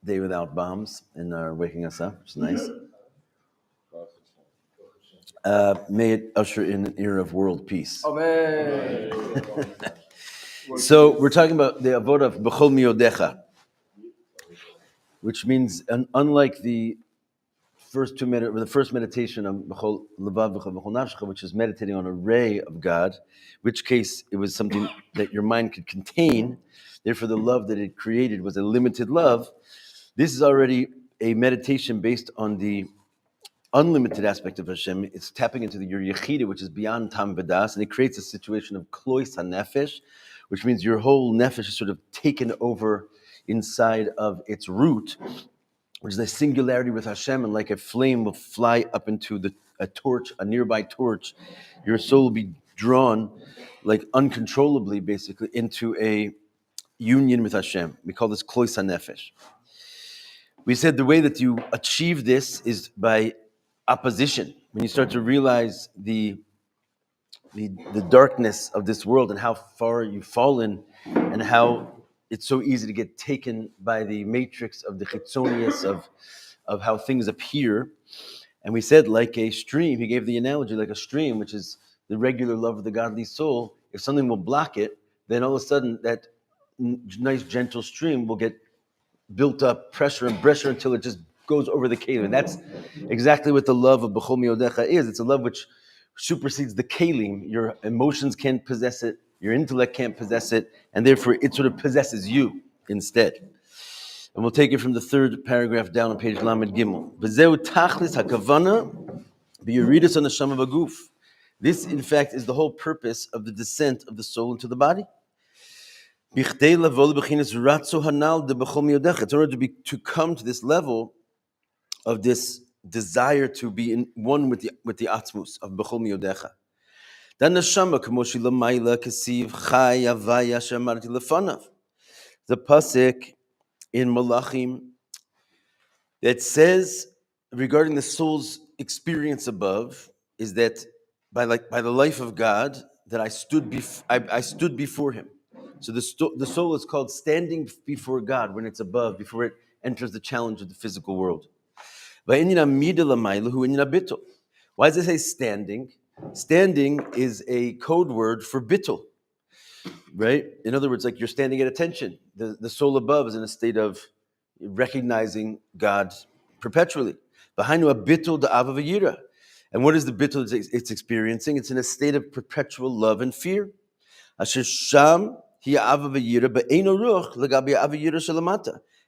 day without bombs and are waking us up, which is nice. May it usher in an era of world peace. Amen. So we're talking about the avodah of B'chol Miyodecha, which means, unlike the first meditation on B'chol Levav B'chol Nafshecha, which is meditating on a ray of God, which case it was something that your mind could contain. Therefore, the love that it created was a limited love. This is already a meditation based on the unlimited aspect of Hashem. It's tapping into your Yechida, which is beyond Tam V'das, and it creates a situation of Klois HaNefesh, which means your whole nefesh is sort of taken over inside of its root, which is a singularity with Hashem, and like a flame will fly up into a nearby torch. Your soul will be drawn, like uncontrollably, basically, into a union with Hashem. We call this Klois HaNefesh. We said the way that you achieve this is by opposition. When you start to realize the darkness of this world and how far you've fallen and how it's so easy to get taken by the matrix of the chitzonius of how things appear. And we said, like a stream, he gave the analogy like a stream, which is the regular love of the godly soul. If something will block it, then all of a sudden that nice gentle stream will get built up pressure and pressure until it just goes over the kelim. And that's exactly what the love of B'chol Miyodecha is. It's a love which supersedes the kelim. Your emotions can't possess it, your intellect can't possess it, and therefore it sort of possesses you instead. And we'll take it from the third paragraph down on page Lamed Gimel. V'zeu tachlis hakavana b'yeridus haneshama b'guf. This, in fact, is the whole purpose of the descent of the soul into the body. In order to come to this level of this desire to be in one with the atzmus of B'chol Miyodecha. The pasuk in Malachim that says regarding the soul's experience above is that by the life of God that I stood before Him. So the soul is called standing before God when it's above, before it enters the challenge of the physical world. Why does it say standing? Standing is a code word for bittul, right? In other words, like you're standing at attention. The soul above is in a state of recognizing God perpetually. And what is the bittul it's experiencing? It's in a state of perpetual love and fear.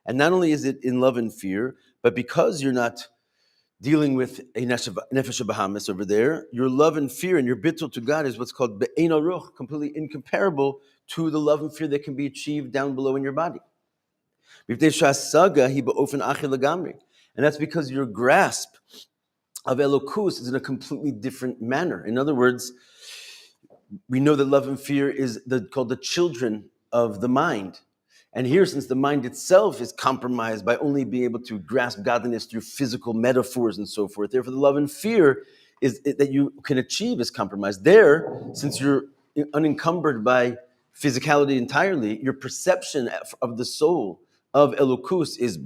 And not only is it in love and fear, but because you're not dealing with a nefesh bahamis over there, your love and fear and your bittul to God is what's called be'ein aruch, completely incomparable to the love and fear that can be achieved down below in your body. And that's because your grasp of Elokus is in a completely different manner. In other words, we know that love and fear is called the children of the mind. And here, since the mind itself is compromised by only being able to grasp godliness through physical metaphors and so forth, therefore the love and fear that you can achieve is compromised. There, since you're unencumbered by physicality entirely, your perception of the soul of Elokus is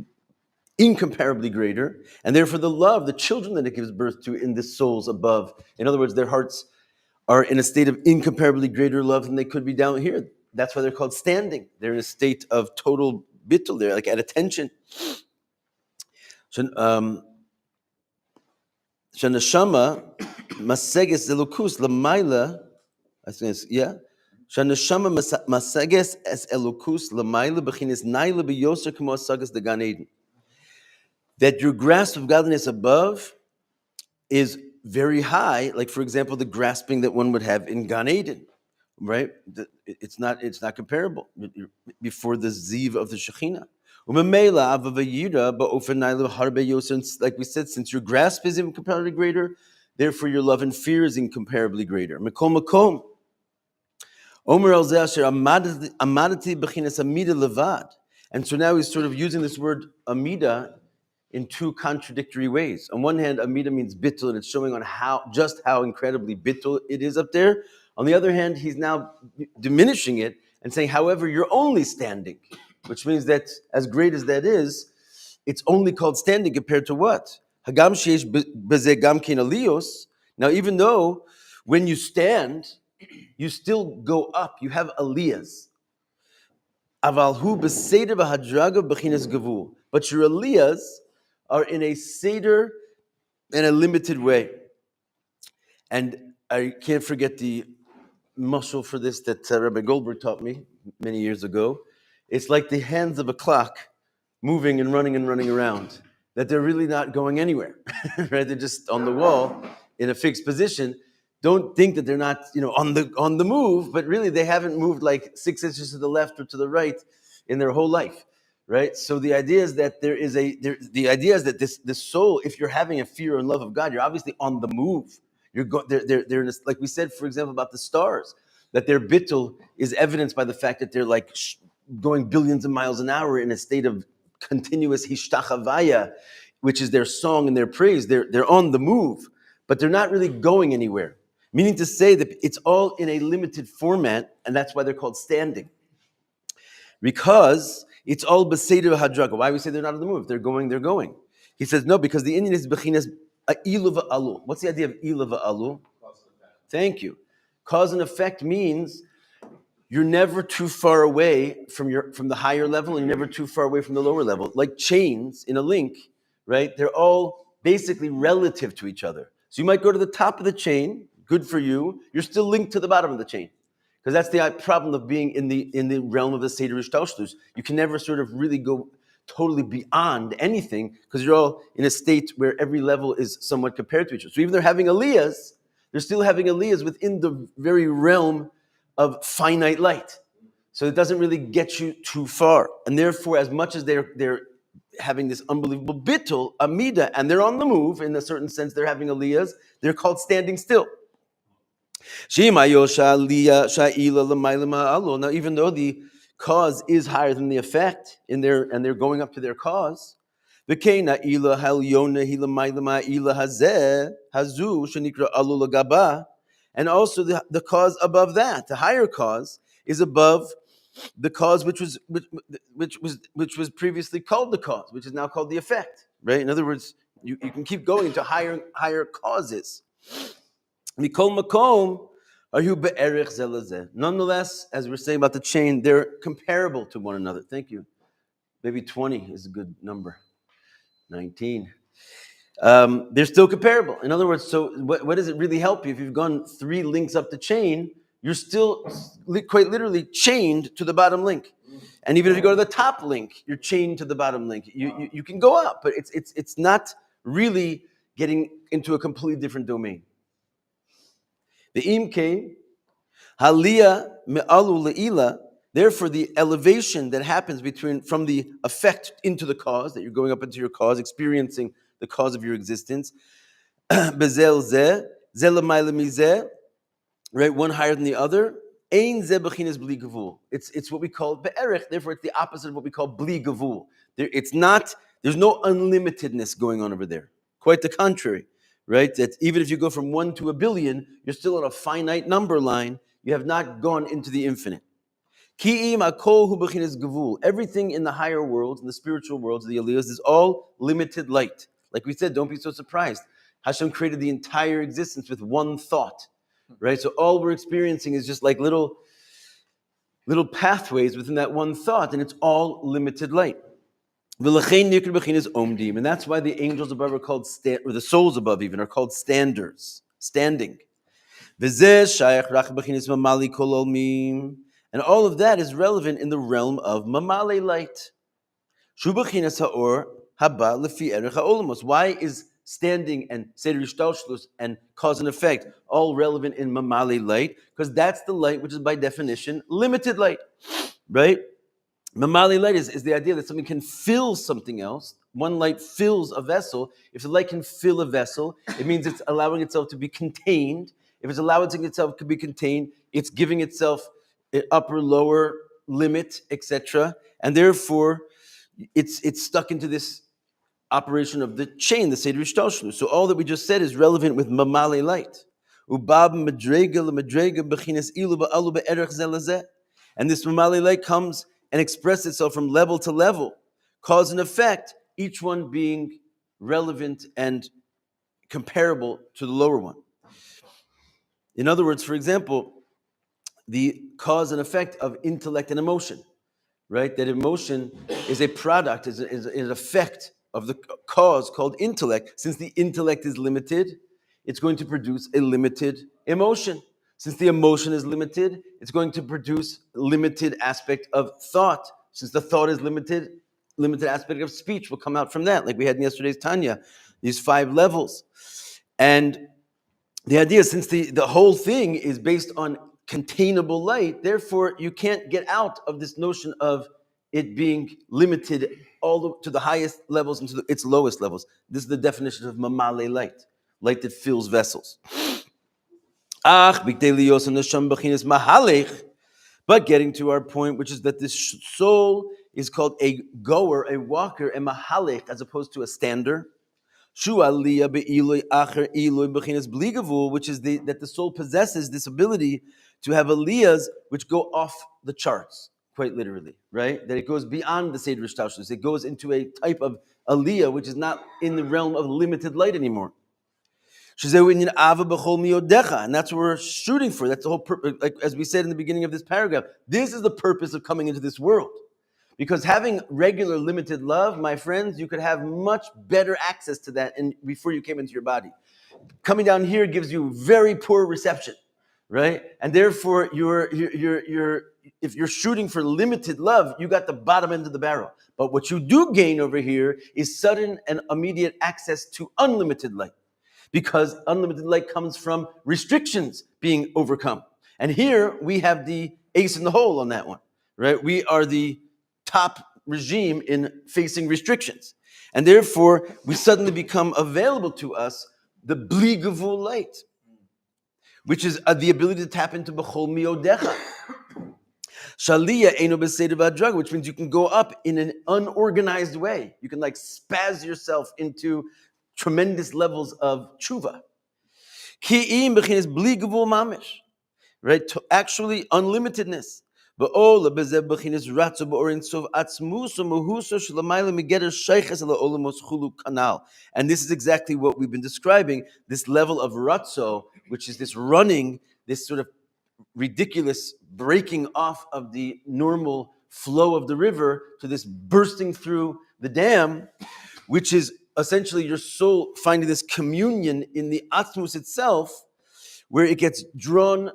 incomparably greater, and therefore the children that it gives birth to in the souls above, in other words, their hearts are in a state of incomparably greater love than they could be down here. That's why they're called standing. They're in a state of total bittul. They're like at attention. Shanashama maseges elokus lamaila. I think yeah. Shanashama maseges es elokus lamaila b'chinas naila b'yoser k'mo asagas de Gan Eden. That your grasp of godliness above is very high, like for example, the grasping that one would have in Gan Eden, right? It's not comparable before the ziv of the Shekhinah. Like we said, since your grasp is incomparably greater, therefore your love and fear is incomparably greater. And so now he's sort of using this word amida in two contradictory ways. On one hand, amida means bittul, and it's showing on how incredibly bittul it is up there. On the other hand, he's now diminishing it and saying, however, you're only standing, which means that as great as that is, it's only called standing compared to what? Hagam sheish b'zeh gam ken aliyos. Now, even though when you stand, you still go up. You have aliyahs. Aval hu b'seder b'hadraga b'chinas gavul. But your aliyahs are in a seder in a limited way. And I can't forget the muscle for this that Rabbi Goldberg taught me many years ago. It's like the hands of a clock moving and running around, that they're really not going anywhere, right? They're just on the wall in a fixed position. Don't think that they're not, on the move, but really they haven't moved like 6 inches to the left or to the right in their whole life, right? So the idea is that this soul, if you're having a fear and love of God, you're obviously on the move. They're in a, like we said, for example, about the stars, that their bittul is evidenced by the fact that they're like going billions of miles an hour in a state of continuous hishtachavaya, which is their song and their praise. They're on the move, but they're not really going anywhere. Meaning to say that it's all in a limited format, and that's why they're called standing. Because it's all b'seder hadraga. Why we say they're not on the move? They're going. He says no, because the Indian is bechinas ilu v'alu. What's the idea of ilu v'alu? Thank you. Cause and effect means you're never too far away from the higher level, and you're never too far away from the lower level. Like chains in a link, right? They're all basically relative to each other. So you might go to the top of the chain, good for you. You're still linked to the bottom of the chain. Because that's the problem of being in the realm of the Seder Ishtalshlus. You can never sort of really go totally beyond anything, because you're all in a state where every level is somewhat compared to each other. So even they're having aliyahs, they're still having aliyahs within the very realm of finite light. So it doesn't really get you too far. And therefore, as much as they're having this unbelievable bittul, amida, and they're on the move, in a certain sense, they're having aliyahs, they're called standing still. Now, even though the cause is higher than the effect and they're going up to their cause, and also the cause above that, the higher cause, is above the cause which was previously called the cause, which is now called the effect. Right? In other words, you can keep going to higher causes. Mikol makom ayu be'erich zelazeh. Nonetheless, as we're saying about the chain, they're comparable to one another. Thank you. Maybe 20 is a good number. 19. They're still comparable. In other words, so what does it really help you? If you've gone 3 links up the chain, you're still quite literally chained to the bottom link. And even if you go to the top link, you're chained to the bottom link. You can go up, but it's not really getting into a completely different domain. The imke haliyah me'alu le'ila. Therefore, the elevation that happens from the effect into the cause, that you're going up into your cause, experiencing the cause of your existence, bezel zeh, zeh l'mayla mizeh, right, one higher than the other. Ein zeh b'chinas bli gavul. It's what we call be'erech. Therefore, it's the opposite of what we call bli gavul. There's no unlimitedness going on over there. Quite the contrary. Right? That even if you go from 1 to a billion, you're still on a finite number line. You have not gone into the infinite. Everything in the higher worlds, in the spiritual worlds, the aliyahs, is all limited light. Like we said, don't be so surprised. Hashem created the entire existence with one thought. Right? So all we're experiencing is just like little pathways within that one thought, and it's all limited light. And that's why the angels above are called, or the souls above even, are called standers, standing. And all of that is relevant in the realm of mamale light. Why is standing and seder ishtalshlus and cause and effect all relevant in mamale light? Because that's the light which is by definition limited light, right? Mamali light is the idea that something can fill something else. One light fills a vessel. If the light can fill a vessel, it means it's allowing itself to be contained. If it's allowing itself to be contained, it's giving itself an upper, lower limit, etc. And therefore, it's stuck into this operation of the chain, the Seder Ishtalshlu. So all that we just said is relevant with Mamali light. And this Mamali light comes and express itself from level to level. Cause and effect each one being relevant and comparable to the lower one. In other words, for example, the cause and effect of intellect and emotion, right? That emotion is a product, is an effect of the cause called intellect. Since the intellect is limited, it's going to produce a limited emotion. Since the emotion is limited, it's going to produce limited aspect of thought. Since the thought is limited aspect of speech will come out from that, like we had in yesterday's Tanya, these 5 levels. And the idea is, since the whole thing is based on containable light, therefore you can't get out of this notion of it being limited all to the highest levels and to its lowest levels. This is the definition of mamale light that fills vessels. But getting to our point, which is that this soul is called a goer, a walker, a mahalech, as opposed to a stander. Which is that the soul possesses this ability to have aliyahs which go off the charts, quite literally, right? That it goes beyond the Seder Shtashus. It goes into a type of aliyah which is not in the realm of limited light anymore. And that's what we're shooting for. That's the whole purpose. Like, as we said in the beginning of this paragraph, this is the purpose of coming into this world. Because having regular limited love, my friends, you could have much better access to that before you came into your body. Coming down here gives you very poor reception, right? And therefore, if you're shooting for limited love, you got the bottom end of the barrel. But what you do gain over here is sudden and immediate access to unlimited light. Because unlimited light comes from restrictions being overcome. And here we have the ace in the hole on that one, right? We are the top regime in facing restrictions. And therefore, we suddenly become available to us the bli gevul light, which is the ability to tap into b'chol miodecha. Shaliyah eino b'seder v'adraga, which means you can go up in an unorganized way. You can like spaz yourself into tremendous levels of tshuva. Ki'im b'chinas bli gevul mamish, right? To actually unlimitedness. And this is exactly what we've been describing, this level of ratzo, which is this running, this sort of ridiculous breaking off of the normal flow of the river to this bursting through the dam, which is essentially your soul finding this communion in the atmos itself, where it gets drawn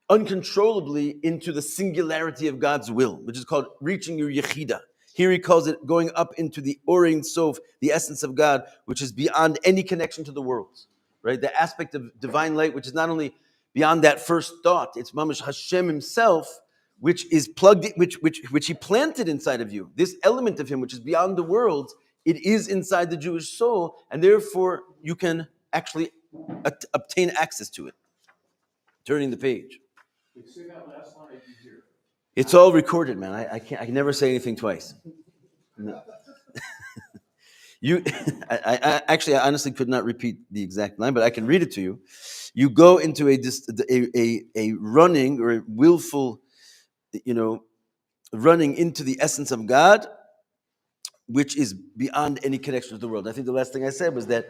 uncontrollably into the singularity of God's will, which is called reaching your yechida. Here he calls it going up into the Orein Sof, the essence of God, which is beyond any connection to the worlds, right? The aspect of divine light, which is not only beyond that first thought, it's mamash Hashem himself, which is plugged in, which he planted inside of you. This element of him, which is beyond the worlds, it is inside the Jewish soul, and therefore you can actually obtain access to it. Turning the page. Say that last line I didn't hear. It's all recorded, man. I can never say anything twice. No. I honestly could not repeat the exact line, but I can read it to you. You go into a running or a willful, running into the essence of God, which is beyond any connection to the world. I think the last thing I said was that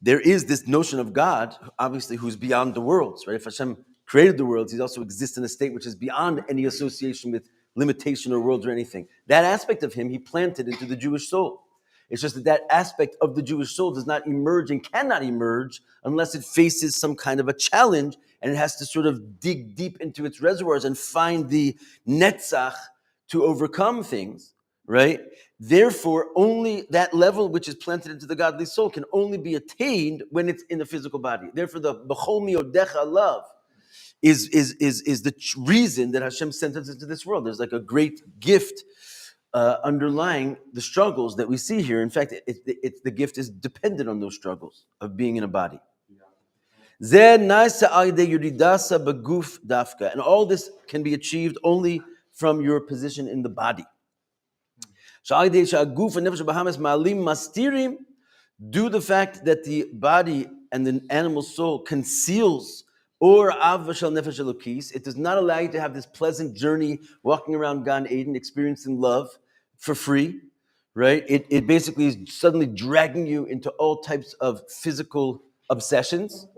there is this notion of God, obviously, who's beyond the worlds, right? If Hashem created the worlds, he also exists in a state which is beyond any association with limitation or worlds or anything. That aspect of him, he planted into the Jewish soul. It's just that aspect of the Jewish soul does not emerge and cannot emerge unless it faces some kind of a challenge, and it has to sort of dig deep into its reservoirs and find the netzach to overcome things, right? Therefore, only that level which is planted into the godly soul can only be attained when it's in the physical body. Therefore, the b'chol miodecha love is the reason that Hashem sent us into this world. There's like a great gift underlying the struggles that we see here. In fact, the gift is dependent on those struggles of being in a body. And all this can be achieved only from your position in the body. Due to the fact that the body and the animal soul conceals or avashal nefesh elokis, it does not allow you to have this pleasant journey walking around Gan Eden, experiencing love for free, right? It basically is suddenly dragging you into all types of physical obsessions,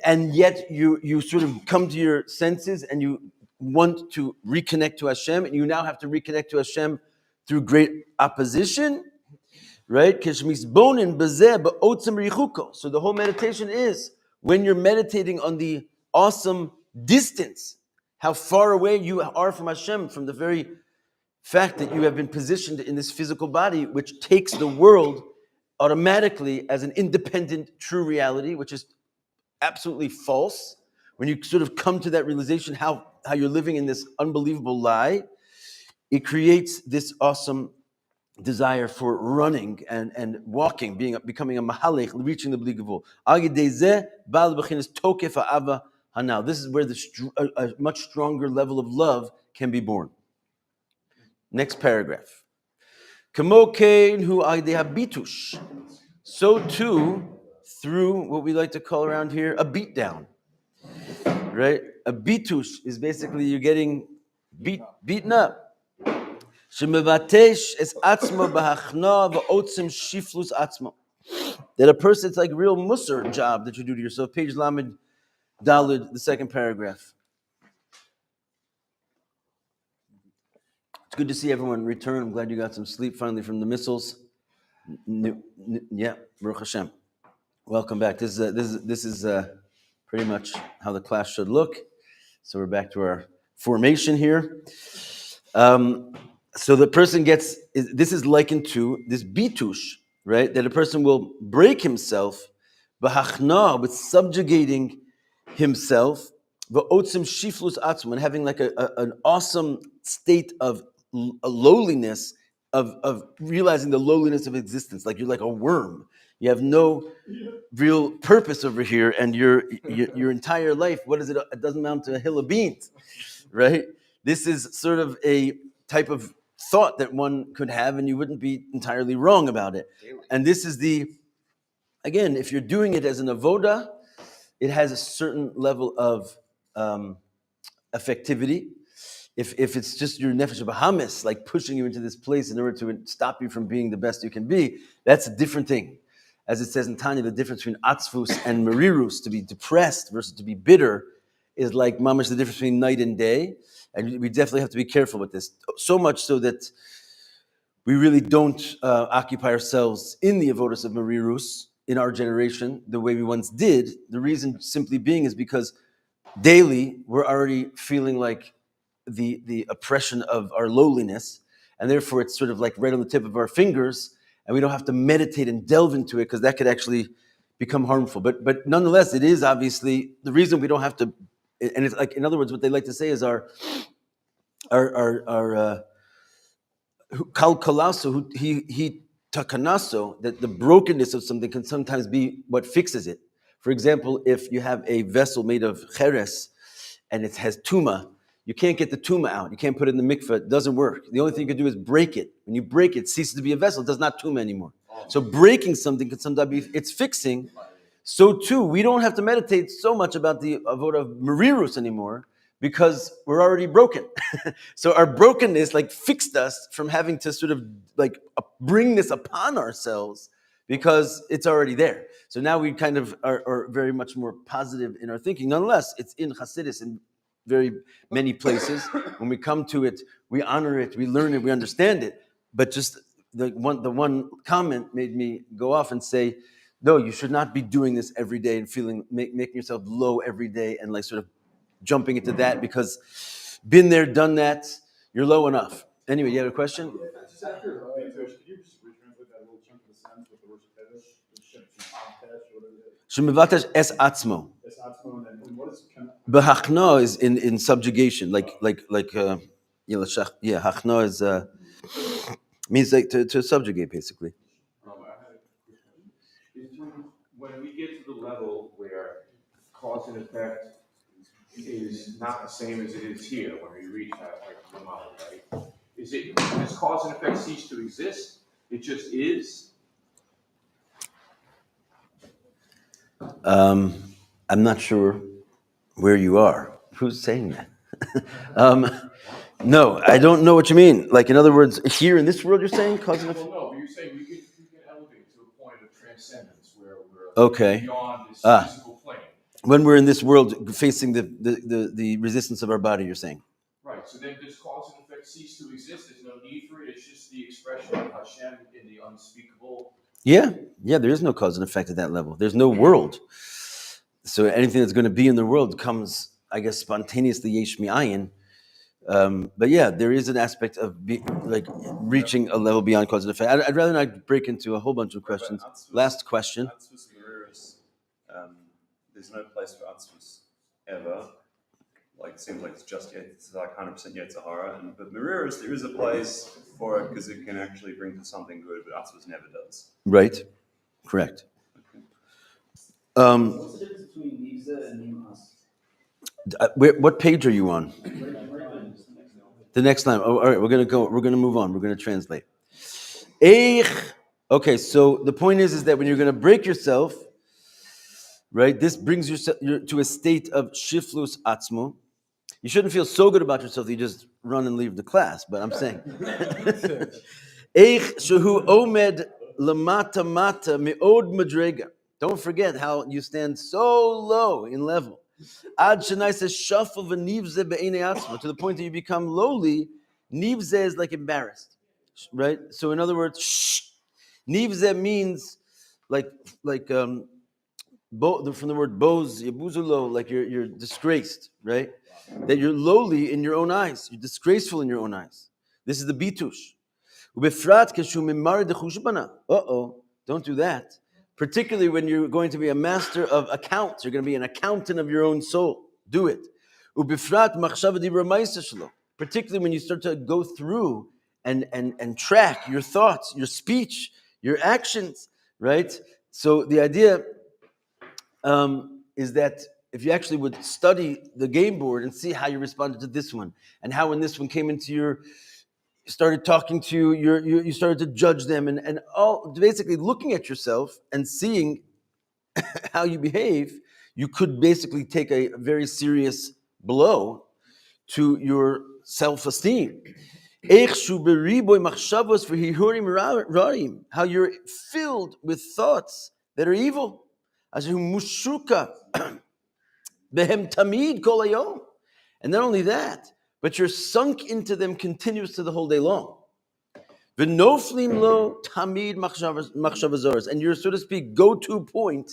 and yet you sort of come to your senses and you want to reconnect to Hashem, and you now have to reconnect to Hashem through great opposition, right? So the whole meditation is when you're meditating on the awesome distance, how far away you are from Hashem, from the very fact that you have been positioned in this physical body, which takes the world automatically as an independent, true reality, which is absolutely false. When you sort of come to that realization how you're living in this unbelievable lie, it creates this awesome desire for running and walking, becoming a mahalech, reaching the bli gevul. This is where a much stronger level of love can be born. Next paragraph. So too, through what we like to call around here a beatdown, right? A bitush is basically you're getting beaten up. That a person, it's like real musar job that you do to yourself. Page Lamed Dalid, the second paragraph. It's good to see everyone return. I'm glad you got some sleep finally from the missiles. Yeah, Baruch Hashem. Welcome back. This is pretty much how the class should look. So we're back to our formation here. So the person gets, this is likened to this bitush, right? That a person will break himself, b'hachna, with subjugating himself, v'otzim shiflus atzma, and having like an awesome state of lowliness, of realizing the lowliness of existence. Like you're like a worm. You have no real purpose over here, and your entire life, what is it? It doesn't amount to a hill of beans, right? This is sort of a type of thought that one could have, and you wouldn't be entirely wrong about it. And this is again, if you're doing it as an avoda, it has a certain level of effectivity. If it's just your nefesh bahamis, like pushing you into this place in order to stop you from being the best you can be, that's a different thing. As it says in Tanya, the difference between atzvus and merirus, to be depressed versus to be bitter, is like mamash the difference between night and day. And we definitely have to be careful with this. So much so that we really don't occupy ourselves in the avodas of merirus in our generation the way we once did. The reason simply being is because daily we're already feeling like the oppression of our lowliness, and therefore it's sort of like right on the tip of our fingers, and we don't have to meditate and delve into it because that could actually become harmful. But nonetheless, it is obviously the reason we don't have to. And it's like, in other words, what they like to say is our kalkalaso, he takanaso, that the brokenness of something can sometimes be what fixes it. For example, if you have a vessel made of cheres and it has tuma, you can't get the tuma out. You can't put it in the mikveh. It doesn't work. The only thing you can do is break it. When you break it, it ceases to be a vessel. It does not tuma anymore. So breaking something can sometimes be, it's fixing. So too, we don't have to meditate so much about the avodah of merirus anymore because we're already broken. So our brokenness like fixed us from having to sort of like bring this upon ourselves because it's already there. So now we kind of are very much more positive in our thinking. Nonetheless, it's in Chassidus in very many places. When we come to it, we honor it, we learn it, we understand it. But just the one comment made me go off and say, no, you should not be doing this every day and making yourself low every day and like sort of jumping into that because been there, done that, you're low enough. Anyway, you have a question? Could you just retranslate that little chunk of the sentence with the word Shemivatash es atzmo. Es atzmo, and what is Behachna is in subjugation, hachna is means like to subjugate basically. I had a quick question. When we get to the level where cause and effect is not the same as it is here, when we reach that like model, right? Does cause and effect cease to exist? It just is. I'm not sure where you are. Who's saying that? No, I don't know what you mean. Like, in other words, here in this world, you're saying cause and effect? Well, no, but you're saying we can elevate to a point of transcendence where we're Okay. beyond this physical plane. When we're in this world facing the resistance of our body, you're saying. Right. So then does cause and effect cease to exist? There's no need for it. It's just the expression of Hashem in the unspeakable. Yeah, there is no cause and effect at that level. There's no world. So anything that's going to be in the world comes, I guess, spontaneously yesh mi'ayin. But yeah, there is an aspect of reaching a level beyond cause and effect. I'd rather not break into a whole bunch of questions. Last question. There's no place for Atzvus ever. Like, it seems like it's like 100% Yetzirah. But Mariras, there is a place for it because it can actually bring to something good, but Atzvus never does. Right. Correct. What's the difference between Nivza and Nimas? What page are you on? The next line. Oh, all right, we're gonna move on. We're gonna translate. Okay, so the point is that when you're gonna break yourself, right, this brings you to a state of shiflus atzmo. You shouldn't feel so good about yourself that you just run and leave the class, but I'm saying. Eich shehu omed lamata mata me'od madrega. Don't forget how you stand so low in level. Ad shenai says shafel v'nivze be'enei atzmo, to the point that you become lowly. Nivze is like embarrassed, right? So in other words, nivze means from the word boz, yabuzulo, like you're disgraced, right? That you're lowly in your own eyes. You're disgraceful in your own eyes. This is the bitush. Don't do that. Particularly when you're going to be a master of accounts. You're going to be an accountant of your own soul. Do it. Particularly when you start to go through and track your thoughts, your speech, your actions, right? So the idea is that if you actually would study the game board and see how you responded to this one, and how when this one came into you started talking to you, you started to judge them, and all basically looking at yourself and seeing how you behave, you could basically take a very serious blow to your self-esteem. How you're filled with thoughts that are evil. And not only that, but you're sunk into them continuously the whole day long. And your, so to speak, go-to point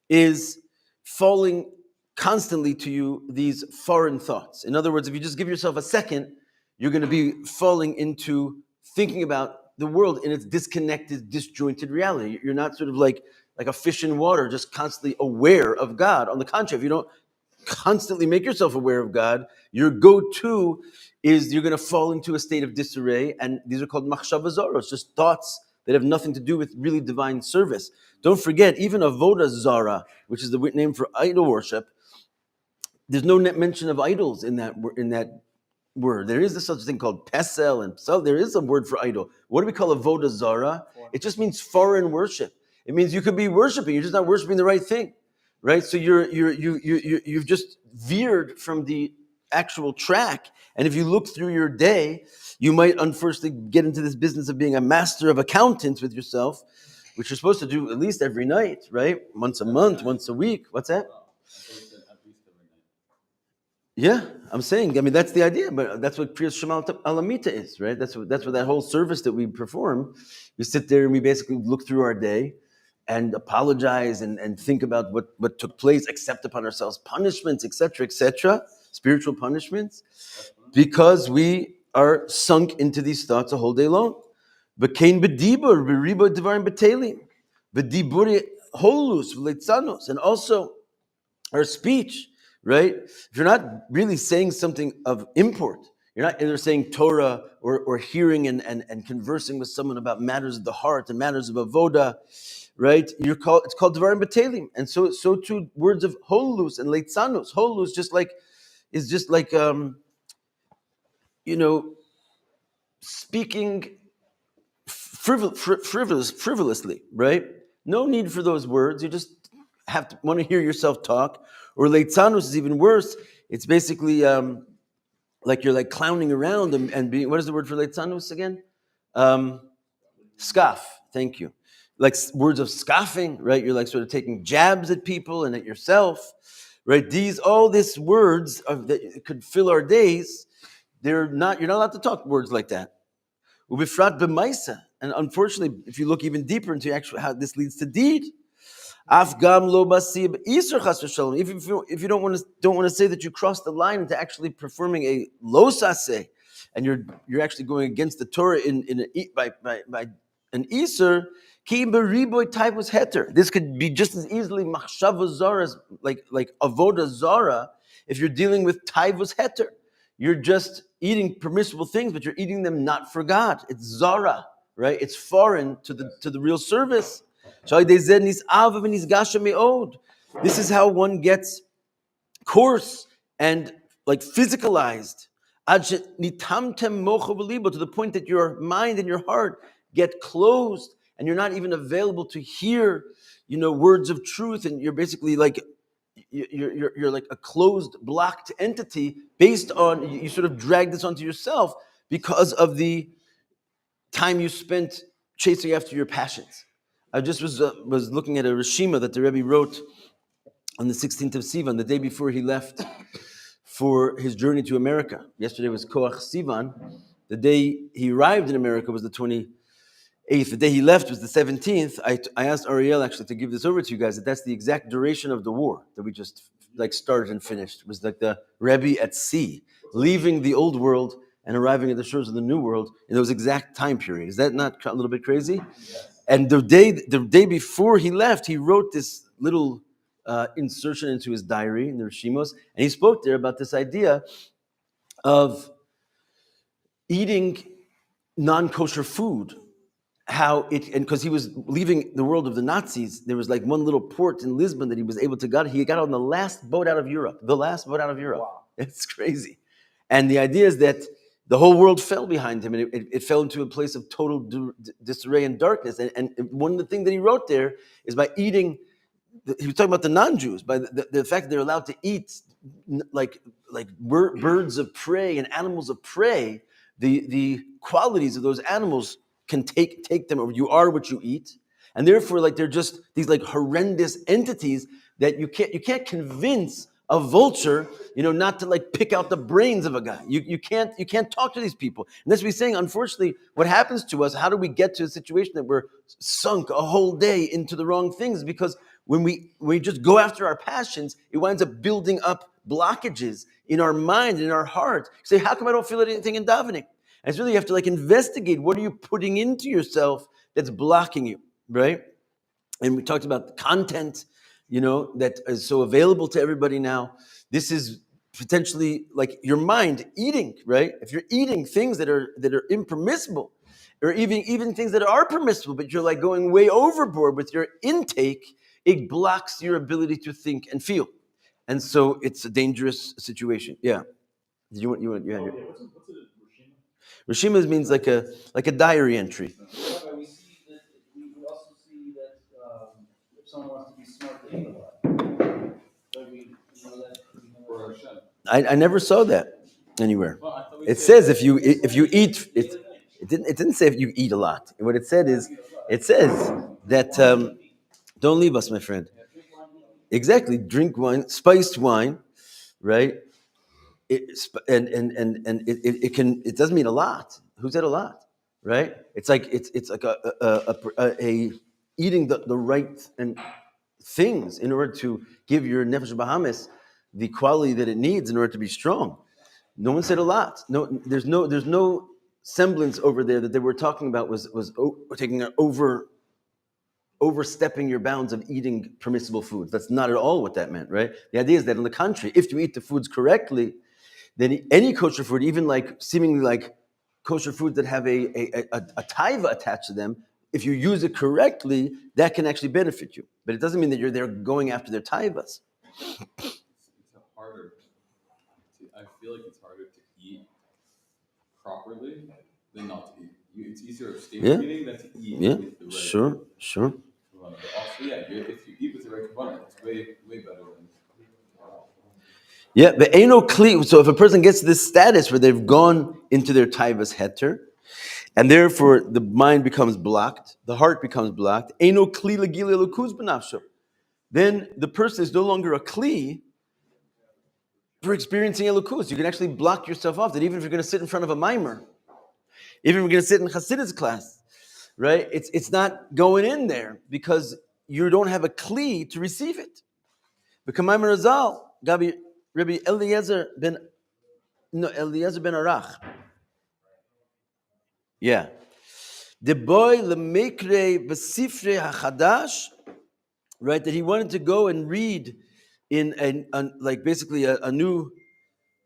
is falling constantly to you these foreign thoughts. In other words, if you just give yourself a second, you're going to be falling into thinking about the world in its disconnected, disjointed reality. You're not sort of like a fish in water, just constantly aware of God. On the contrary, if you don't constantly make yourself aware of God, your go-to is you're going to fall into a state of disarray, and these are called machshava zaros, just thoughts that have nothing to do with really divine service. Don't forget, even avoda zara, which is the name for idol worship, there's no mention of idols in that word. There is such a thing called pesel, and so there is a word for idol. What do we call avoda zara? It just means foreign worship. It means you could be worshiping, you're just not worshiping the right thing, right? So you've just veered from the actual track. And if you look through your day, you might unfortunately get into this business of being a master of accountants with yourself, which you're supposed to do at least every night, right? Once a month, once a week. What's that? Yeah, I'm saying, I mean, that's the idea, but that's what Kriyas Shema Alamita is, right? That's what that whole service that we perform. We sit there and we basically look through our day and apologize and think about what took place, accept upon ourselves punishments, etc., spiritual punishments, because we are sunk into these thoughts a whole day long. V'kein b'dibur b'ribo devarim b'telim v'diburi holus v'leitzanos, and also our speech, right? If you're not really saying something of import, you're not either saying Torah or hearing and conversing with someone about matters of the heart and matters of avoda, right? It's called devarim b'telim, and so too words of holus and leitzanos. Holus is just like speaking frivolously, right? No need for those words. You just have to want to hear yourself talk. Or leitzanos is even worse. It's basically like you're like clowning around and being, what is the word for leitzanus again? Scoff. Thank you. Like words of scoffing, right? You're like sort of taking jabs at people and at yourself, right? All these words that could fill our days. You're not allowed to talk words like that. Ubifrat b'maisa. And unfortunately, if you look even deeper into actually how this leads to deed, Afgam lo basib isur chas v'shalom. If you don't want to say that you crossed the line into actually performing a lo saseh, and you're actually going against the Torah by an isur, ki beriboy type was heter. This could be just as easily machshava zara, like avoda zara. If you're dealing with taivus heter, you're just eating permissible things, but you're eating them not for God. It's zara, right? It's foreign to the real service. This is how one gets coarse and like physicalized. To the point that your mind and your heart get closed and you're not even available to hear, words of truth, and you're basically like you're like a closed, blocked entity based on, you sort of drag this onto yourself because of the time you spent chasing after your passions. I just was looking at a Rishima that the Rebbe wrote on the 16th of Sivan, the day before he left for his journey to America. Yesterday was Koach Sivan. The day he arrived in America was the 28th. The day he left was the 17th. I asked Ariel actually to give this over to you guys, that's the exact duration of the war that we just like started and finished. It was like the Rebbe at sea, leaving the old world and arriving at the shores of the new world in those exact time period. Is that not a little bit crazy? Yes. And the day before he left, he wrote this little insertion into his diary in the Rishimos, and he spoke there about this idea of eating non-kosher food. How it, and because he was leaving the world of the Nazis, there was like one little port in Lisbon that he was able to get. He got on the last boat out of Europe. Wow. It's crazy. And the idea is that the whole world fell behind him, and it fell into a place of total disarray and darkness. And one of the things that he wrote there is by eating, he was talking about the non-Jews, by the fact that they're allowed to eat like birds of prey and animals of prey, the qualities of those animals can take them over. You are what you eat. And therefore, like, they're just these like horrendous entities that you can't convince a vulture, not to like pick out the brains of a guy. You can't talk to these people. And that's what he's saying. Unfortunately, what happens to us, how do we get to a situation that we're sunk a whole day into the wrong things? Because when we just go after our passions, it winds up building up blockages in our mind and in our heart. You say, how come I don't feel anything in davening? And it's really, you have to like investigate, what are you putting into yourself that's blocking you, right? And we talked about the content, that is so available to everybody now. This is potentially like your mind eating, right? If you're eating things that are impermissible, or even things that are permissible, but you're like going way overboard with your intake, it blocks your ability to think and feel. And so it's a dangerous situation. Yeah. You had your What's a Rishima means like a diary entry. Rabbi, we also see that if someone wants to be smart, they eat a lot. But we know that. I never saw that anywhere. It says if you eat, it didn't say if you eat a lot. What it said is, it says that don't leave us, my friend. Exactly, drink wine, spiced wine, right? It doesn't mean a lot. Who said a lot, right? It's like a eating the right and things in order to give your nefesh bahamis the quality that it needs in order to be strong. No one said a lot. No, there's no semblance over there that they were talking about was taking an overstepping your bounds of eating permissible foods. That's not at all what that meant, right? The idea is that, on the contrary, if you eat the foods correctly, then any kosher food, even like seemingly like kosher foods that have a taiva attached to them, if you use it correctly, that can actually benefit you. But it doesn't mean that you're there going after their taivas. I feel like it's harder to eat properly than not to eat. It's easier abstaining eating than to eat with the right. Sure. But also, if you eat with the right kavanah, it's way better than. Yeah, but ain't no kli. So if a person gets to this status where they've gone into their taivas heter, and therefore the mind becomes blocked, the heart becomes blocked, ain't no kli legili elokuz b'nafsho. Then the person is no longer a kli for experiencing elokuz. You can actually block yourself off. That even if you're going to sit in front of a mimer, even if you're going to sit in Chassidus class, right? It's not going in there because you don't have a kli to receive it. But Kamaim Razal, Rabbi Eliezer ben Arach. Yeah. The boy lemekre besifre hachadash, right? That he wanted to go and read in like basically a new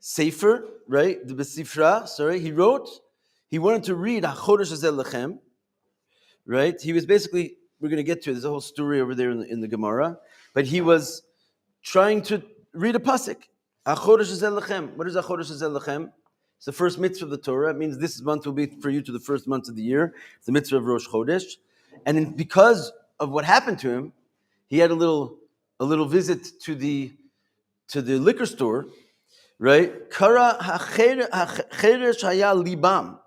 sefer, right? The besifra. Sorry, he wanted to read Hachodesh Hazel Lechem, right? He was basically, we're going to get to it. There's a whole story over there in the Gemara, but he was trying to read a pasuk. Achodesh Hazel Lechem. What is Achodesh Hazel Lechem? It's the first mitzvah of the Torah. It means this month will be for you to the first month of the year. It's the mitzvah of Rosh Chodesh, and because of what happened to him, he had a little visit to the liquor store, right? Kara hacheresh haya libam.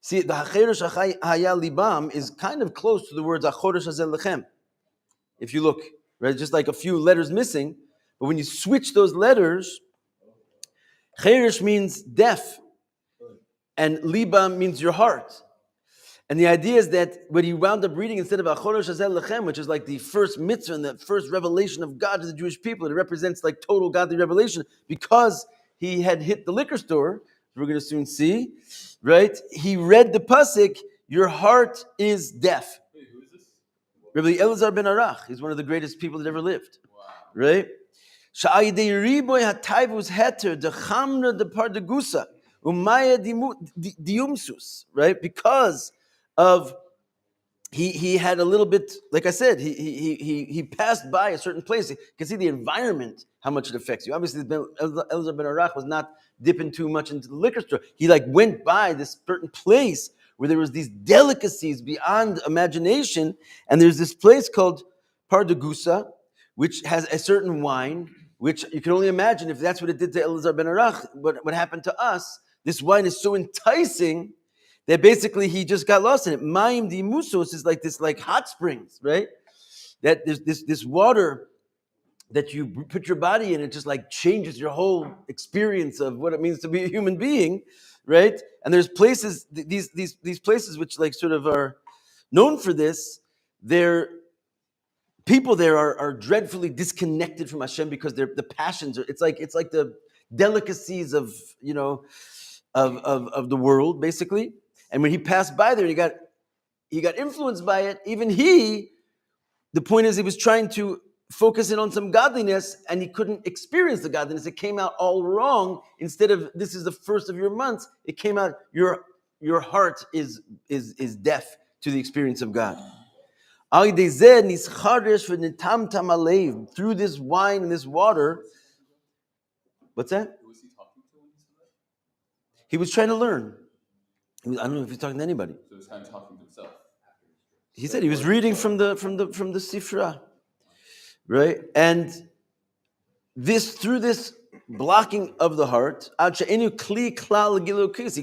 See, the hacheresh haya libam is kind of close to the words Achodesh Hazel Lechem. If you look, right, just like a few letters missing, but when you switch those letters, cheresh means deaf, and libam means your heart. And the idea is that when he wound up reading instead of Achodesh Hazel Lechem, which is like the first mitzvah and the first revelation of God to the Jewish people, it represents like total godly revelation, because he had hit the liquor store, we're going to soon see, right? He read the pasuk, your heart is deaf. Wait, who is this? Rabbi Elazar ben Arach, he's one of the greatest people that ever lived, Wow. right? Sha'ayidei riboy hataivus heter dechamna depardegusa umaya diumsus, right? Because of he had a little bit, like I said, he passed by a certain place. You can see the environment, how much it affects you. Obviously, Elazar ben Arach was not dipping too much into the liquor store. He like went by this certain place where there was these delicacies beyond imagination, and there's this place called Pardegusa, which has a certain wine, which you can only imagine if that's what it did to Elazar ben Arach, what happened to us. This wine is so enticing that basically he just got lost in it. Mayim di musos is like this, like hot springs, right? That there's this water that you put your body in, it just like changes your whole experience of what it means to be a human being, right? And there's places, these places which like sort of are known for this. People there are dreadfully disconnected from Hashem because the passions are. It's like the delicacies of of the world basically. And when he passed by there, he got influenced by it. Even the point is, he was trying to focus in on some godliness, and he couldn't experience the godliness. It came out all wrong. Instead of this is the first of your months, it came out your heart is deaf to the experience of God. Through this wine and this water. What's that? Who was he talking to when he said that? He was trying to learn. I don't know if he's talking to anybody. So he was kind of talking to himself. He said he was reading from the Sifra, right? And through this blocking of the heart, he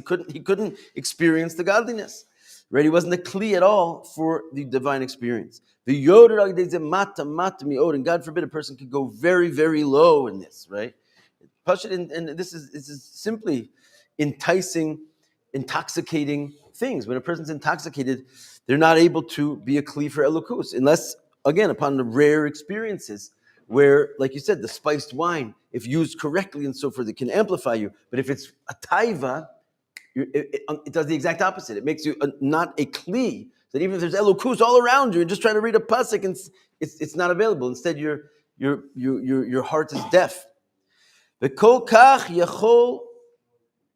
couldn't experience the godliness, right? He wasn't a kli at all for the divine experience. And God forbid a person could go very, very low in this, right? And this is simply intoxicating things. When a person's intoxicated, they're not able to be a kli for elokus, unless, again, upon the rare experiences where, like you said, the spiced wine, if used correctly and so forth, it can amplify you. But if it's a taiva, it does the exact opposite. It makes you not a kli. That even if there's elokus all around you and just trying to read a pasuk, and it's not available. Instead, your heart is deaf. The kol kach yachol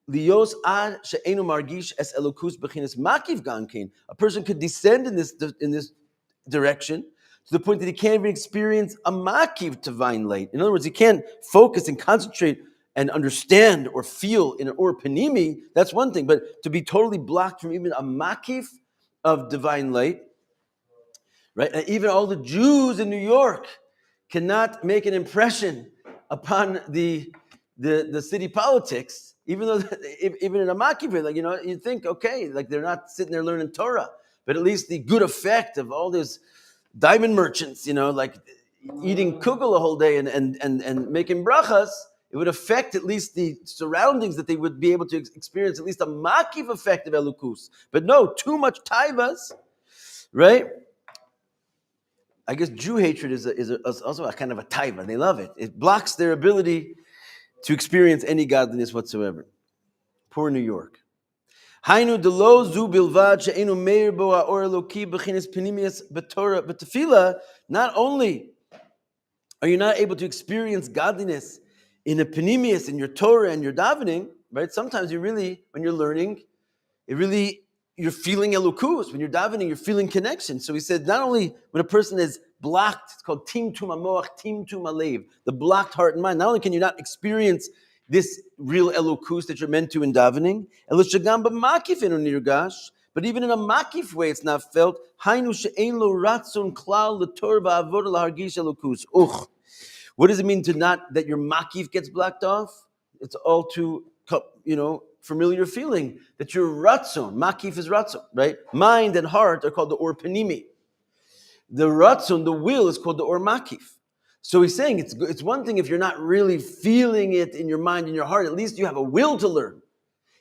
lios ad she'enu margish es elokus bechinas makiv gankein. A person could descend in this direction to the point that he can't even experience a makiv divine light. In other words, he can't focus and concentrate and understand or feel in an or panimi. That's one thing, but to be totally blocked from even a makiv of divine light, right? And even all the Jews in New York cannot make an impression upon the the city politics, even though even in a makiveh, like you think, okay, like they're not sitting there learning Torah, but at least the good effect of all those diamond merchants, like eating kugel a whole day and making brachas, it would affect at least the surroundings, that they would be able to experience at least a makiv effect of elukus. But no, too much taivas, right? I guess Jew hatred is also a kind of a taiva. They love it. It blocks their ability to experience any godliness whatsoever. Poor New York. Hainu delo zu bilvad she'enu meir bo ha'or eloki b'chinas penimius b'torah b'tefillah. Not only are you not able to experience godliness in a penimius, in your Torah and your davening, right? Sometimes when you're learning, you're feeling elukus. When you're davening, you're feeling connection. So he said, not only when a person is blocked, it's called timtum hamoach, timtum halev, the blocked heart and mind. Not only can you not experience this real elukus that you're meant to in davening, but even in a makif way, it's not felt. What does it mean that your makif gets blocked off? It's all too, familiar feeling that your ratzon, makif is ratzon, right? Mind and heart are called the or panimi. The ratzon, the will, is called the or makif. So he's saying it's one thing if you're not really feeling it in your mind and your heart. At least you have a will to learn.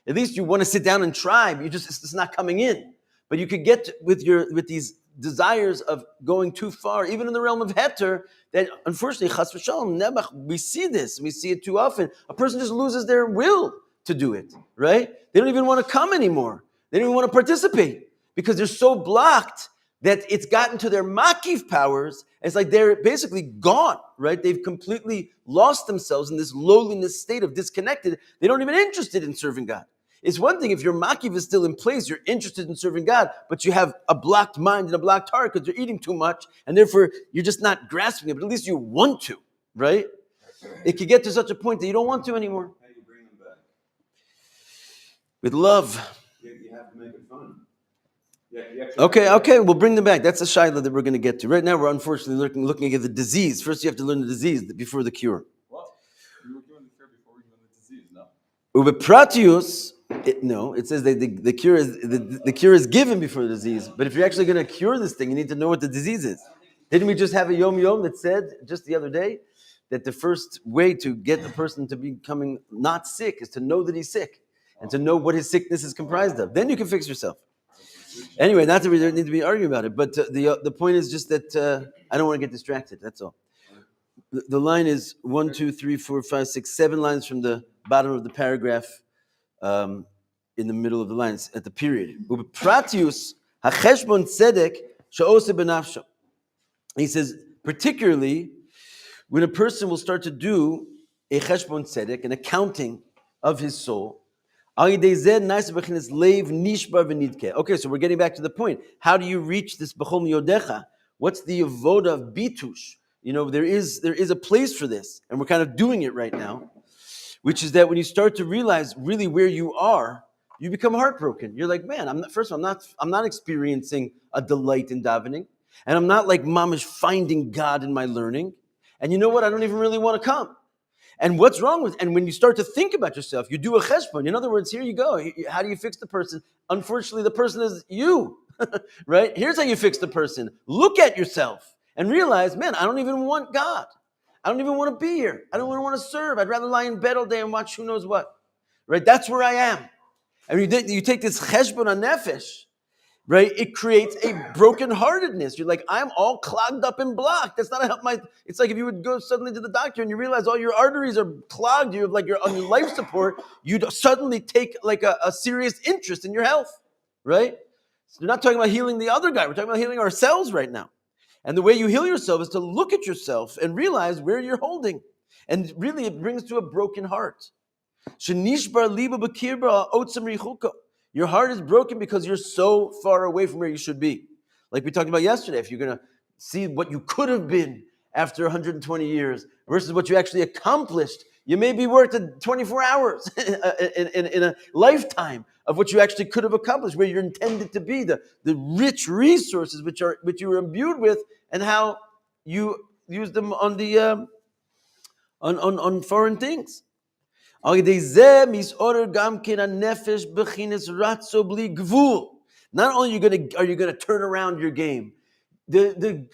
At least you want to sit down and try. But it's not coming in. But you could get with these desires of going too far, even in the realm of heter. That unfortunately, chas v'shalom, nebach, we see this. We see it too often. A person just loses their will to do it. Right? They don't even want to come anymore. They don't even want to participate because they're so blocked that it's gotten to their makif powers. It's like they're basically gone, right? They've completely lost themselves in this lowliness state of disconnected. They're not even interested in serving God. It's one thing if your makif is still in place, you're interested in serving God, but you have a blocked mind and a blocked heart because you're eating too much, and therefore you're just not grasping it, but at least you want to, right? It could get to such a point that you don't want to anymore. How do you bring them back? With love. You have to make it fun. Yeah, Okay, we'll bring them back. That's a shaila that we're going to get to. Right now, we're unfortunately looking at the disease. First, you have to learn the disease before the cure. What? We were doing the cure before we learned the disease, no? Ubepratius, it says that the cure is given before the disease. But if you're actually going to cure this thing, you need to know what the disease is. Didn't we just have a yom that said just the other day that the first way to get the person to becoming not sick is to know that he's sick and to know what his sickness is comprised of. Then you can fix yourself. Anyway, not that we need to be arguing about it, but the point is just that I don't want to get distracted. That's all. The line is 1, 2, 3, 4, 5, 6, 7 lines from the bottom of the paragraph, in the middle of the lines at the period. Ubepratius hacheshbon tzedek she'ose benafsho. He says, particularly when a person will start to do a cheshbon tzedek, an accounting of his soul. Okay, so we're getting back to the point. How do you reach this b'chol miyodecha? What's the avoda of bitush? There is a place for this, and we're kind of doing it right now, which is that when you start to realize really where you are, you become heartbroken. You're like, man, I'm not experiencing a delight in davening, and I'm not like mamish finding God in my learning. And you know what? I don't even really want to come. And what's wrong with, and when you start to think about yourself, you do a cheshbon. In other words, here you go. How do you fix the person? Unfortunately, the person is you, right? Here's how you fix the person. Look at yourself and realize, man, I don't even want God. I don't even want to be here. I don't even want to serve. I'd rather lie in bed all day and watch who knows what, right? That's where I am. And you take this cheshbon on nefesh, right? It creates a brokenheartedness. You're like, I'm all clogged up and blocked. That's not a help. It's like if you would go suddenly to the doctor and you realize all your arteries are clogged. You're on your life support. You'd suddenly take like a serious interest in your health, right? So we're not talking about healing the other guy. We're talking about healing ourselves right now. And the way you heal yourself is to look at yourself and realize where you're holding. And really, it brings to a broken heart. Your heart is broken because you're so far away from where you should be. Like we talked about yesterday, if you're going to see what you could have been after 120 years versus what you actually accomplished, you may be worth 24 hours in a lifetime of what you actually could have accomplished, where you're intended to be, the rich resources which you were imbued with, and how you use them on the on foreign things. על ידי זה מסעורר גם כן הנפש בחינס רצו בלי גבול. Not only are you going to turn around your game,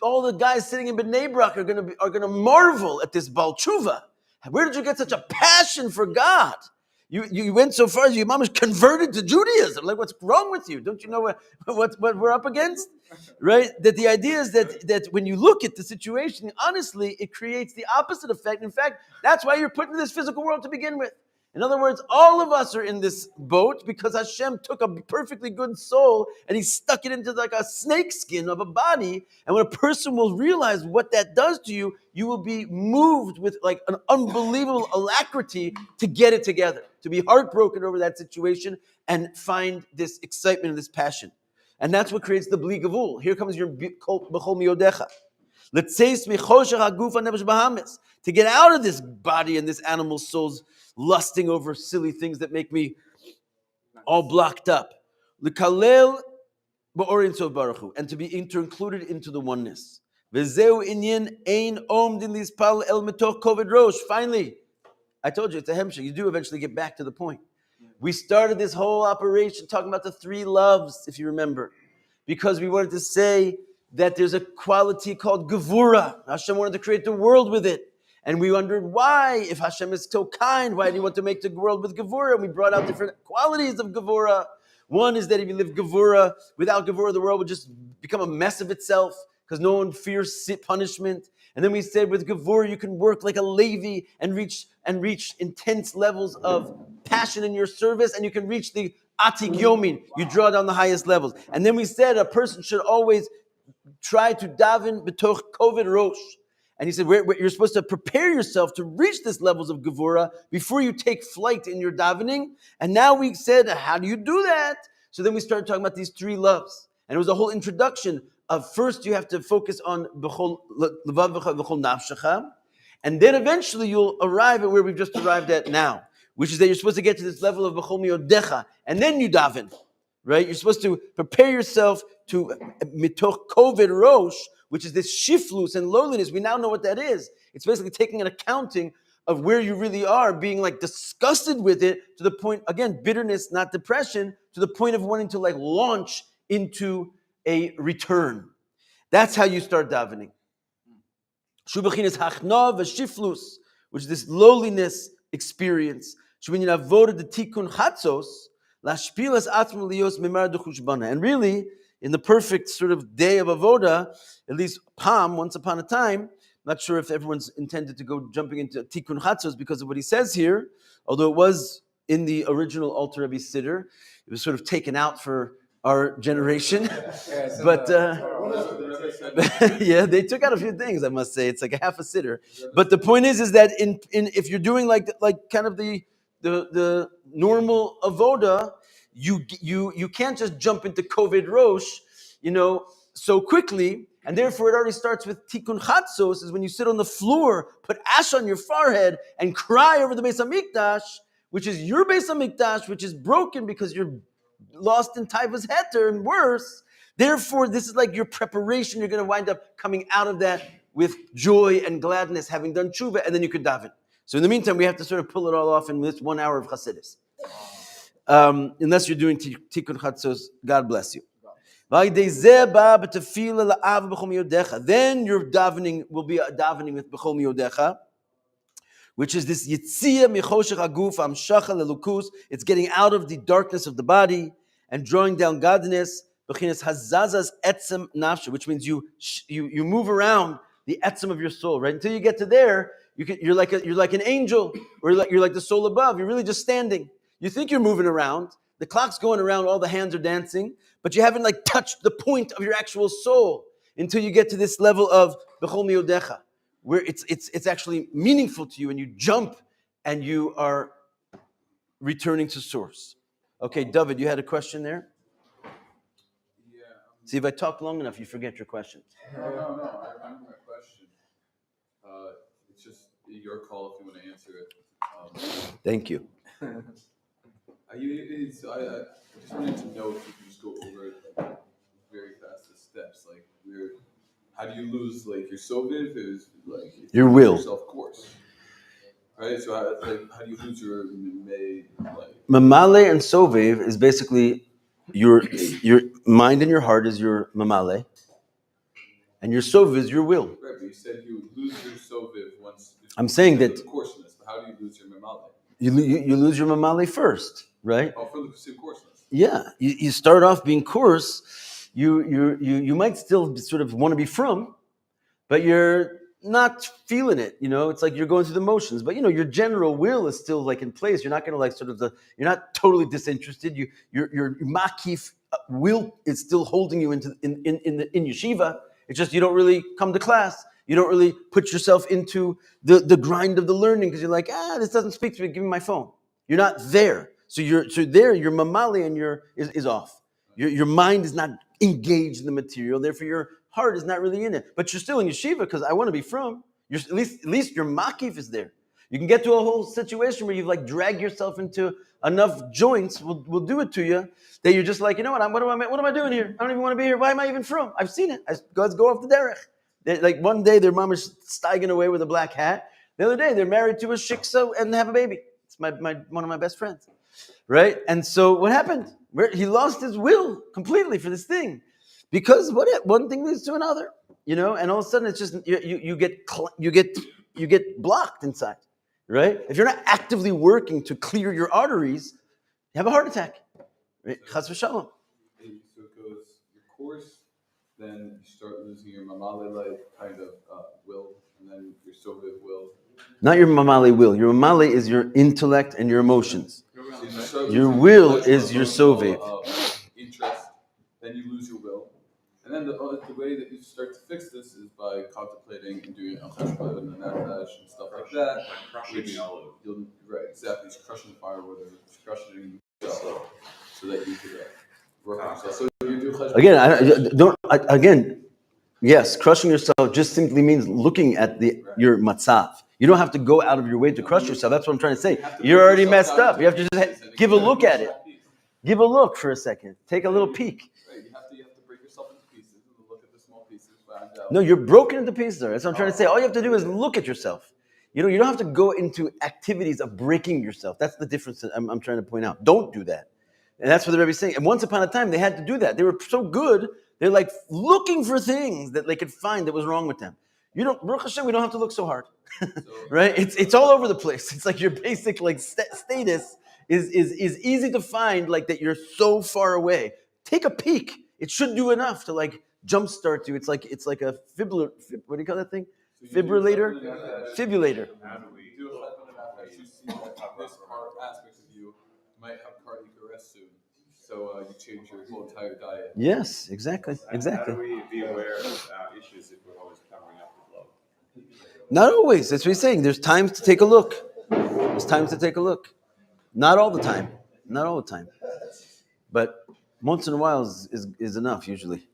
all the guys sitting in Bnei Brak are going to marvel at this Baal Tshuva. Where did you get such a passion for God? You went so far as your mom was converted to Judaism. Like, what's wrong with you? Don't you know what we're up against? Right? That the idea is that when you look at the situation, honestly, it creates the opposite effect. In fact, that's why you're put into this physical world to begin with. In other words, all of us are in this boat because Hashem took a perfectly good soul and he stuck it into like a snake skin of a body. And when a person will realize what that does to you, you will be moved with like an unbelievable alacrity to get it together, to be heartbroken over that situation and find this excitement and this passion. And that's what creates the bli gavul. Here comes your b'chol miyodecha. Let's say to get out of this body and this animal soul's lusting over silly things that make me all blocked up. And to be included into the oneness. Finally, I told you it's a hemshah. You do eventually get back to the point. We started this whole operation talking about the three loves, if you remember, because we wanted to say that there's a quality called gevura. Hashem wanted to create the world with it. And we wondered why, if Hashem is so kind, why do you want to make the world with gevura? And we brought out different qualities of gevura. One is that if you live gevura, without gevura, the world would just become a mess of itself because no one fears punishment. And then we said with gevura, you can work like a Levi and reach intense levels of passion in your service, and you can reach the atik yomin. You draw down the highest levels. And then we said a person should always try to daven b'toch koved rosh. And he said, you're supposed to prepare yourself to reach this levels of gevura before you take flight in your davening. And now we said, how do you do that? So then we started talking about these three loves. And it was a whole introduction of first you have to focus on b'chol levav v'chol nafshecha. And then eventually you'll arrive at where we've just arrived at now, which is that you're supposed to get to this level of b'chol miyodecha. And then you daven, right? You're supposed to prepare yourself to mitoch koved rosh, which is this shiflus and lowliness. We now know what that is. It's basically taking an accounting of where you really are, being like disgusted with it to the point, again, bitterness, not depression, to the point of wanting to like launch into a return. That's how you start davening. Shubachin is hachna v'shiflus, which is this lowliness experience. Shubin yavoda the tikkun chatzos lashpilas atzma lios memar dechushbana. And really, in the perfect sort of day of avoda, at least Pam, once upon a time, not sure if everyone's intended to go jumping into tikkun chatzos because of what he says here, although it was in the original Alter Rebbe Siddur, it was sort of taken out for our generation. But yeah, they took out a few things, I must say. It's like a half a siddur. But the point is that in if you're doing like kind of the normal avoda, you can't just jump into koved rosh, so quickly. And therefore, it already starts with tikkun chatzos, is when you sit on the floor, put ash on your forehead, and cry over the Beis Hamikdash, which is your Beis Hamikdash, which is broken because you're lost in Taiva's heter and worse. Therefore, this is like your preparation. You're going to wind up coming out of that with joy and gladness, having done tshuva, and then you could daven. So in the meantime, we have to sort of pull it all off in this 1 hour of Chassidus. Unless you're doing tikkun chatzos, God bless you. Then your davening will be a davening with b'chol miyodecha, which is this yitzia michoshech haguf amshacha lelukus. It's getting out of the darkness of the body and drawing down godliness. B'chinas hazazas etzem nafshe, which means you move around the etzem of your soul. Right until you get to there, you're like an angel, or you're like the soul above. You're really just standing. You think you're moving around. The clock's going around. All the hands are dancing, but you haven't like touched the point of your actual soul until you get to this level of b'chol miyodecha, where it's actually meaningful to you, and you jump and you are returning to source. Okay, David, you had a question there? Yeah. See, if I talk long enough, you forget your question. No. I remember my question. It's just your call if you want to answer it. Thank you. I just wanted to know if you could just go over it very fast, the steps. Like, how do you lose like your soviv? Is like Your will. Self course. Right? So how do you lose your may, like, Mamale and sovev is basically your mind and your heart is your mamale, and your sovev is your will. right, but you said you would lose your soviv once. I'm saying because that- of the coarseness, but how do you lose your mamale? You lose your mamale first, right? Oh, for the same coarseness. Yeah, you start off being coarse. You might still sort of want to be from, but you're not feeling it. It's like you're going through the motions. But your general will is still like in place. You're not going to like sort of you're not totally disinterested. Your makif will is still holding you in yeshiva. It's just you don't really come to class. You don't really put yourself into the grind of the learning because you're like, this doesn't speak to me. Give me my phone. You're not there. So your mamali and is off. Your mind is not engaged in the material. Therefore, your heart is not really in it. But you're still in yeshiva because I want to be from. At least your makif is there. You can get to a whole situation where you've like dragged yourself into enough joints. Will do it to you that you're just like, you know what? What am I doing here? I don't even want to be here. Why am I even from? I've seen it. Let's go off the derech. Like one day their mom is steiging away with a black hat. The other day they're married to a shiksa and have a baby. It's one of my best friends. Right? And so what happened? He lost his will completely for this thing. Because one thing leads to another. And all of a sudden it's just you get blocked inside. Right? If you're not actively working to clear your arteries, you have a heart attack. Right? Chas v'shalom. So it goes your course, then you start losing your mamale like kind of will, and then your soviv will. Not your mamali will. Your mamali is your intellect and your emotions. So you start Your losing will level is your of, soviv. interest, then you lose your will. And then the way that you start to fix this is by contemplating and doing al-cheshbon and nefesh and stuff like that. Like crushing the olive. You'll, right, exactly. It's crushing the firewood or it's crushing yourself so that you could work on yourself. So you do cheshbon. Again, yes, crushing yourself just simply means looking at your matzav. You don't have to go out of your way to crush yourself. That's what I'm trying to say. You're already messed up. You have to just give a look at it. Give a look for a second. Take a little peek. Right, you have to break yourself into pieces and look at the small pieces. Find out. No, you're broken into pieces. That's what I'm trying to say. All you have to do is look at yourself. You don't have to go into activities of breaking yourself. That's the difference that I'm trying to point out. Don't do that. And that's what the Rebbe is saying. And once upon a time, they had to do that. They were so good. They're like looking for things that they could find that was wrong with them. Baruch Hashem, we don't have to look so hard, right? It's all over the place. It's like your basic like status is easy to find, like that you're so far away. Take a peek. It should do enough to like jumpstart you. It's like a fibrillator. What do you call that thing? Fibrillator. Fibrillator. How do we do a cheshbon you see that this part aspect of you might have cardiac arrest soon. So you change your whole entire diet. Yes, exactly. How do we be aware of issues if we're always covering up with love? Not always. That's what he's saying. There's times to take a look. There's times to take a look. Not all the time. Not all the time. But once in a while is enough usually.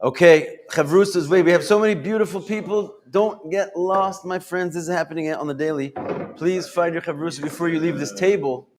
Okay, Chavrus's way. We have so many beautiful people. Don't get lost, my friends. This is happening on the daily. Please find your Chavrus before you leave this table.